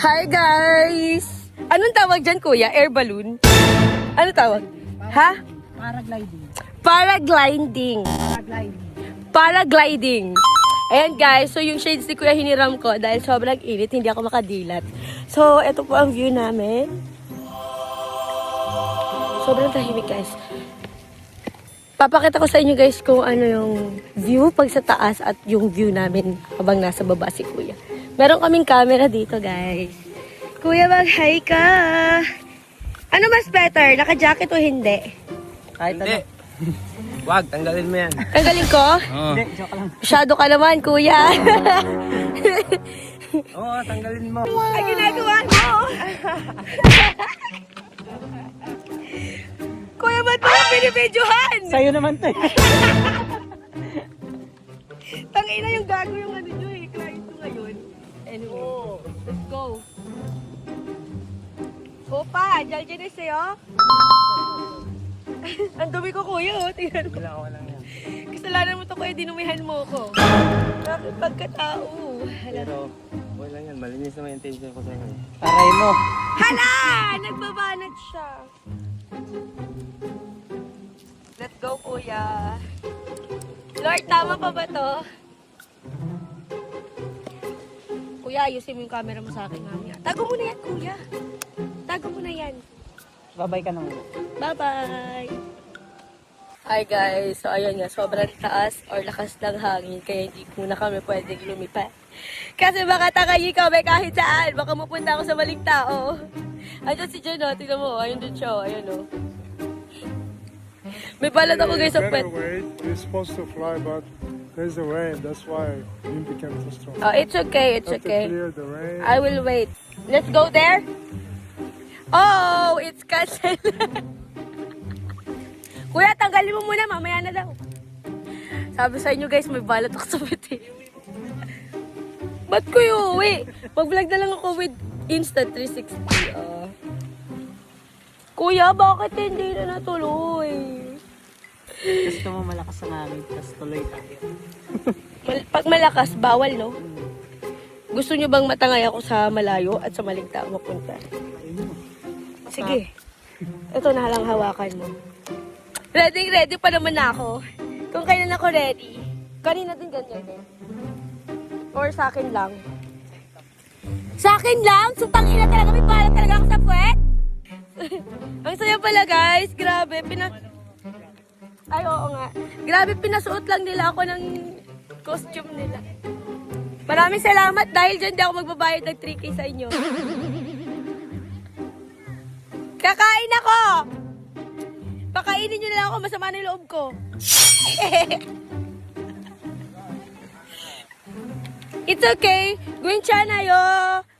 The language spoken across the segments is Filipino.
Hi guys! Anong tawag dyan kuya? Air balloon? Ano tawag? Ha? Paragliding. Paragliding. Paragliding. Paragliding. Ayan guys, so yung shades ni kuya hiniram ko dahil sobrang init, hindi ako makadilat. So, ito po ang view namin. Sobrang tahimik guys. Papakita ko sa inyo guys kung ano yung view pag sa taas at yung view namin habang nasa baba si kuya. Meron kaming camera dito guys. Kuya, mag-hi ka! Ano mas better? Naka-jacket o hindi? Kahit Hindi. Wag, tanggalin mo yan. Tanggalin ko? Oo. Hindi, joke lang. Masyado ka naman, kuya. Oo, tanggalin mo. Ay, ginagawa mo! Kuya, ba't mo ako binibidyohan? Sa'yo naman to eh. Tangina yung gago yung ano nyo eh. Client ko ngayon. Anyway, let's go. Opa, dyan eh sa'yo. Ang dumi ko kuya oh. Tingnan mo. Walang yan. Kasalanan mo to kuya, dinumihan mo ko. Bakit pagkatao? Pero, okay lang yan. Malinis naman yung intention ko sa'yo. Taray mo. Hala! Nagbabanat siya. Let's go, kuya. Lord, tama pa ba to? Kuya, ayusin mo yung camera mo sa akin mamaya. Tago mo na yan, kuya. Tago mo na yan. Babay ka nang. Bye-bye! Hi guys, so ayun nga, sobrang taas or lakas ng hangin kaya hindi muna kami pwedeng lumipat. Kasi baka takayin kami kahit saan, baka mapunta ako sa maling tao. Ayun si Jen, tingnan mo, ayun din siya, ayun o. May balat ako guys sa pet. Wait, we're supposed to fly, but there's the rain. That's why wind became so strong. Oh, it's okay, it's Have to okay. clear the rain. I will wait. Let's go there. Oh, it's canceled. Kuya, tanggalin mo muna, mamaya na daw. Sabi sa inyo guys, may balat ako sa pet. Ba't ko yung uwi? Mag-vlog na lang ako with Insta360. Kuya, bakit hindi na natuloy? Gusto mo malakas ang hangin, tapos tuloy tayo. Pag malakas, bawal, no? Gusto nyo bang matangay ako sa malayo at sa maling tao mapunta? Sige. Ito na lang hawakan mo. Ready pa naman ako. Kung kailan ako ready. Kanina din ganyan din. Or sa akin lang. Sa akin lang? Sutangin na talaga. May pala talaga ako sa puwet. Ang saya pala guys. Grabe. Ay, oo nga. Grabe, pinasuot lang nila ako ng costume nila. Maraming salamat dahil dyan di ako magbabayad ng 3K sa inyo. Kakain ako! Pakainin nyo na lang ako, masama na yung loob ko. It's okay. Gwenchana yo.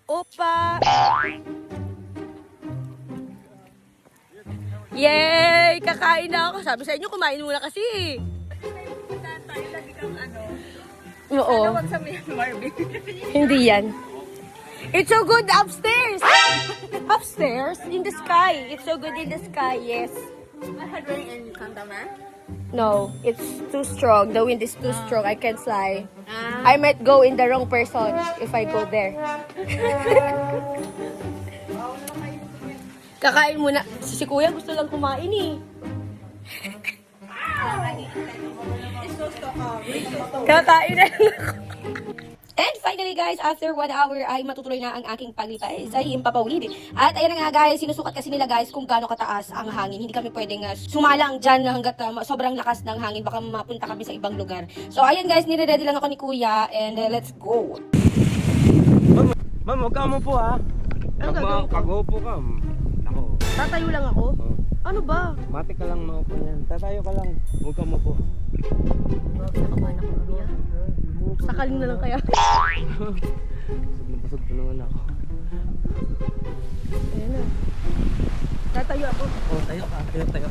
Opa. Yay! Kakain na ako. Sabi sa inyo, kumain muna kasi. Oo. Hindi yan. It's so good upstairs. Upstairs in the sky. It's so good in the sky. Yes. No, it's too strong. The wind is too strong. I can't fly. I might go in the wrong person if I go there. Kakain muna. Si kuya gusto lang kumain eh. Kakain na lang ako. And finally guys, after 1 hour ay matutuloy na ang aking paglipas sa Himpapawid. At ayan na nga guys, sinusukat kasi nila guys kung gaano kataas ang hangin. Hindi kami pwedeng sumalang dyan hanggat sobrang lakas ng hangin. Baka mapunta kami sa ibang lugar. So ayan guys, nire-ready lang ako ni kuya and let's go. Ma'am, huwag ka mo po ha. Pag-upo ka. Ako. Tatayo lang ako? Ano ba? Matik ka lang maupo yan. Tatayo ka lang. Huwag ka mo po. Nakabahan ako kuya. Sakaling na lang kaya. Busog na naman ako. Ayan na. Tatayo ako. Oh, tayo ka. Tayo.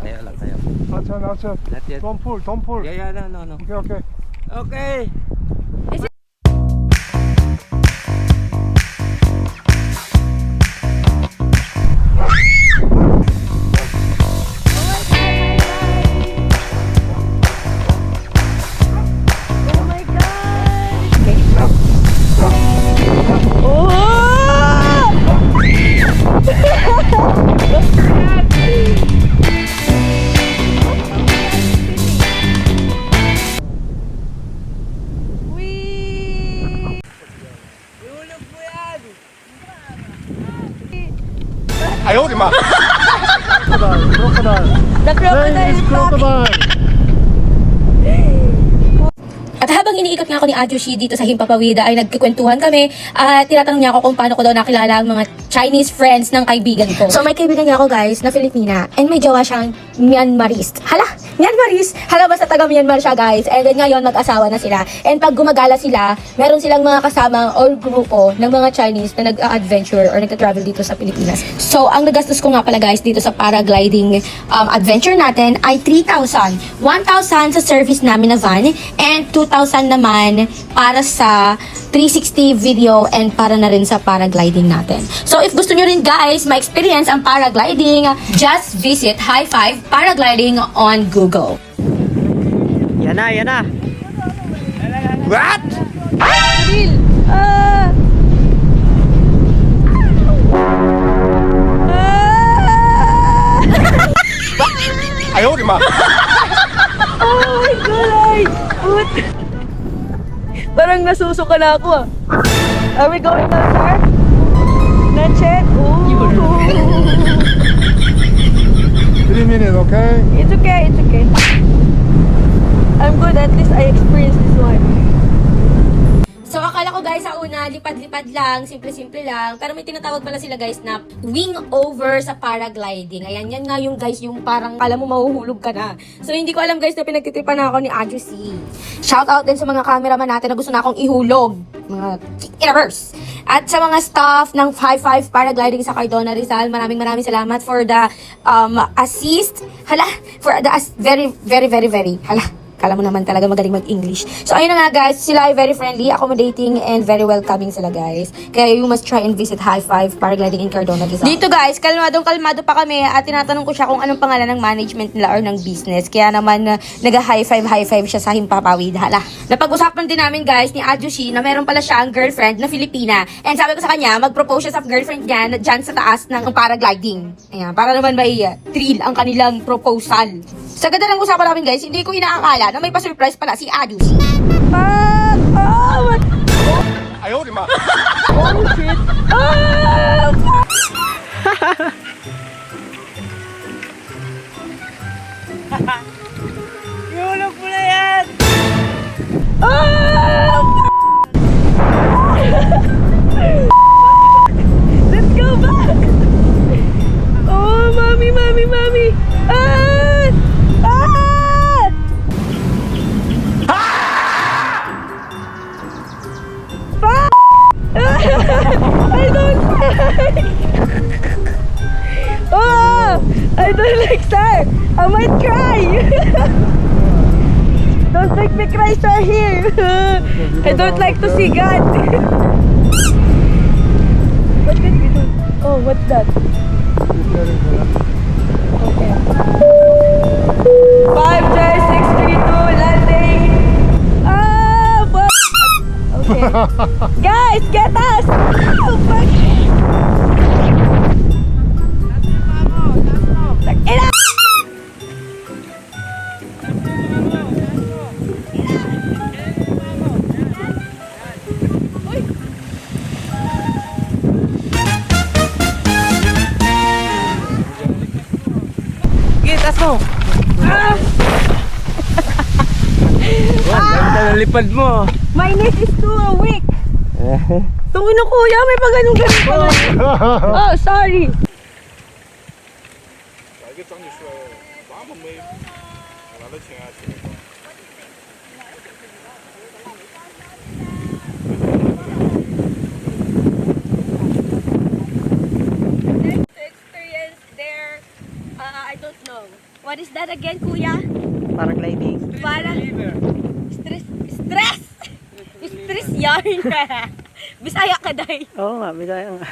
Tayo lang, tayo. Outside. Not yet. Don't pull. Yeah, no. Okay. Okay. Oh my God! Okay. Oh! Crocodile. The There crocodile is is talking. crocodile. At habang iniikot nga ako ni Adjushi dito sa Himpapawida ay nagkikwentuhan kami at tinatanong niya ako kung paano ko daw nakilala ang mga Chinese friends ng kaibigan ko. So may kaibigan niya ako guys na Filipina and may jowa siyang Myanmarist. Hala, Myanmarist! Hala, basta taga Myanmar siya guys. And then ngayon mag-asawa na sila. And pag gumagala sila, meron silang mga kasamang or grupo ng mga Chinese na nag-adventure or nag-travel dito sa Pilipinas. So ang nagastos ko nga pala guys dito sa paragliding adventure natin ay 3,000. 1,000 sa service namin na van and 2,000 naman para sa 360 video and para na rin sa paragliding natin. So if gusto nyo rin guys ma-experience ang paragliding, just visit High Five Paragliding on Google. Yan na, yan na. What? Real. Ah! Ah! Oh my God! Put. Parang nasusuka na ako ah. Are we going now, sir? Not yet? Ooh. 3 minutes, okay? It's okay, it's okay. I'm good, at least I experienced this one. So akala ko guys sa una, lipad-lipad lang, simple-simple lang. Pero may tinatawag pala sila guys na wing over sa paragliding. Ayan, yan nga yung guys, yung parang kala mo mahuhulog ka na. So hindi ko alam guys na pinagtitipan na ako ni Adjushi. Shout out din sa mga cameraman natin na gusto na akong ihulog. Mga inavers. At sa mga staff ng 5-5 Paragliding sa Cardona Rizal, maraming salamat for the assist. Hala, for the very, hala. Kala mo naman talaga magaling mag-English. So, ayun na nga guys. Sila ay very friendly, accommodating, and very welcoming sila guys. Kaya you must try and visit High Five Paragliding in Cardona Rizal. Dito guys, kalmado pa kami at tinatanong ko siya kung anong pangalan ng management nila or ng business. Kaya naman nag-high five siya sa Himpapawid. Hala. Napag-usapan din namin guys ni Adjushi na meron pala siyang girlfriend na Filipina. And sabi ko sa kanya, mag-propose siya sa girlfriend niya na dyan sa taas ng paragliding. Ayan, para naman may thrill ang kanilang proposal. Sa ganda ng usapan namin guys, hindi ko inaakala na may pa-surprise pala si Adjushi. Ah! Oh! What? Oh shit! Ah! Yulog mo na yan! Ah! Let's go back! Oh, mommy! Ah! Ah! Fuck! I don't like... Oh! I don't like that! I might cry! Don't make me cry, sir, here. I don't like to see God. What did we do? Oh, what's that? Okay. 5, 6, 3, 2, landing. Ah, fuck. Okay. Guys, get us! Oh, fuck. Ina! Gitas mo! Ganda ng lipad mo. My neck is too weak. Tungin na kuya, may pa ganun pala. Oh, sorry. To experience there, I don't know. What is that again, kuya? Paragliding. Para stress stress yarn. Bisaya ka day. Oo nga, bigay nga.